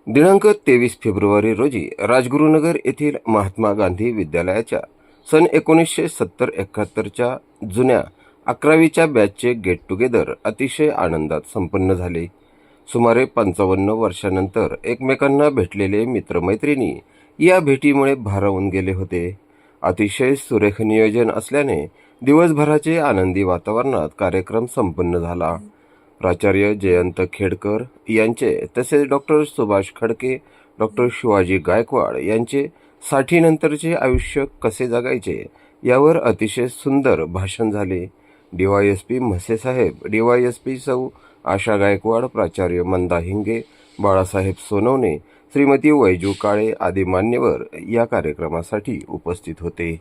दिनांक 23 फेब्रुवारी रोजी राजगुरुनगर येथील महात्मा गांधी विद्यालयाच्या सन 1970-71च्या जुन्या 11वीच्या बॅचचे गेट टुगेदर अतिशय आनंदात संपन्न झाले. सुमारे 55 वर्षांनंतर एकमेकांना भेटलेले मित्रमैत्रिणी या भेटीमुळे भारावून गेले होते. अतिशय सुरेख नियोजन असल्याने दिवसभराचे आनंदी वातावरणात कार्यक्रम संपन्न झाला. प्राचार्य जयंत खेडकर यांचे तसेच डॉक्टर सुभाष खडके, डॉक्टर शिवाजी गायकवाड यांचे 60 नंतरचे आयुष्य कसे जगायचे यावर अतिशय सुंदर भाषण झाले. DYSP म्हसेसाहेब, DYSP सौ आशा गायकवाड, प्राचार्य मंदा हिंगे, बाळासाहेब सोनवणे, श्रीमती वैजू काळे आदी मान्यवर या कार्यक्रमासाठी उपस्थित होते.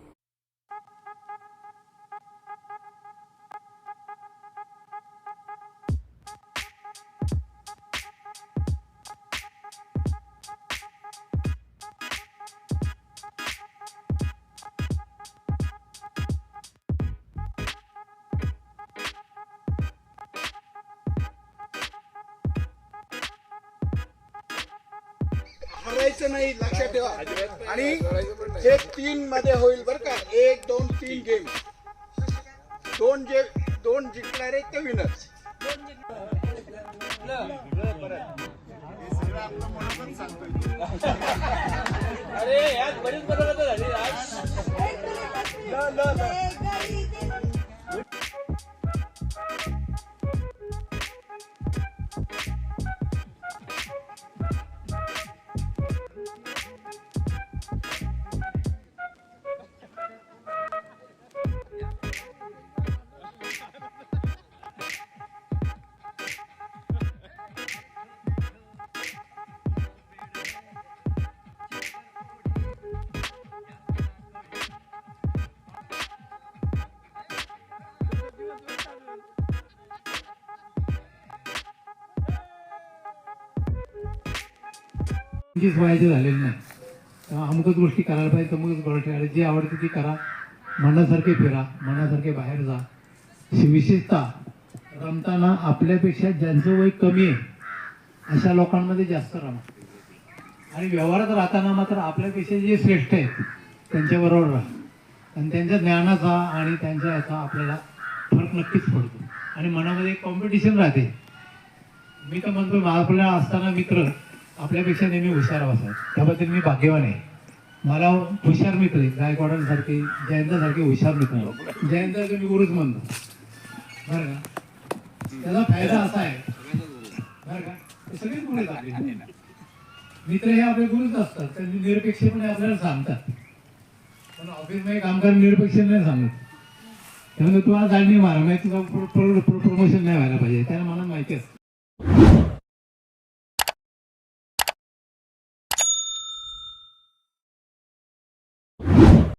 हरायचं नाही, लक्षात ठेवा. आणि हे 3 मध्ये होईल बरं का. 1, 2, 3 गेम. दोन जिंकणारे ते विनर. अरे यात बरीच बरोबर झाली आज. व्हायचे झालेले नाही. तेव्हा अमुकच गोष्टी करायला पाहिजे, तमुकच गोष्टी जी आवडते ती करा. मनासारखे फिरा, मनासारखे बाहेर जा. विशेषतः रमताना आपल्यापेक्षा ज्यांचं वय कमी आहे अशा लोकांमध्ये जास्त रमा. आणि व्यवहारात राहताना मात्र आपल्यापेक्षा जे श्रेष्ठ आहेत त्यांच्याबरोबर राहा. आणि त्यांच्या ज्ञानाचा आणि त्यांच्या याचा आपल्याला फरक नक्कीच पडतो. आणि मनामध्ये एक कॉम्पिटिशन राहते. मी तर म्हणतो आपल्याला असताना मित्र आपल्यापेक्षा नेहमी हुशार असायचे. त्याबद्दल मी भाग्यवान आहे. मला हुशार मित्र आहेत, गायकवाडांसारखे, जयंतासारखे हुशार मित्र. जयंताचं मी गुरुच म्हणतो बरं का. त्याचा फायदा असा आहे बरं का, ते सगळेच गुरु आहेत आपले. मित्र हे आपले गुरुच असतात. त्यांनी निरपेक्षपणे आपल्याला सांगतात. पण ऑफिसमध्ये काम करून निरपेक्ष नाही सांगत. त्यामुळे तुम्हाला जाणणी मारा माहिती, तुझं प्रमोशन नाही व्हायला पाहिजे, त्याला मला माहिती असतं.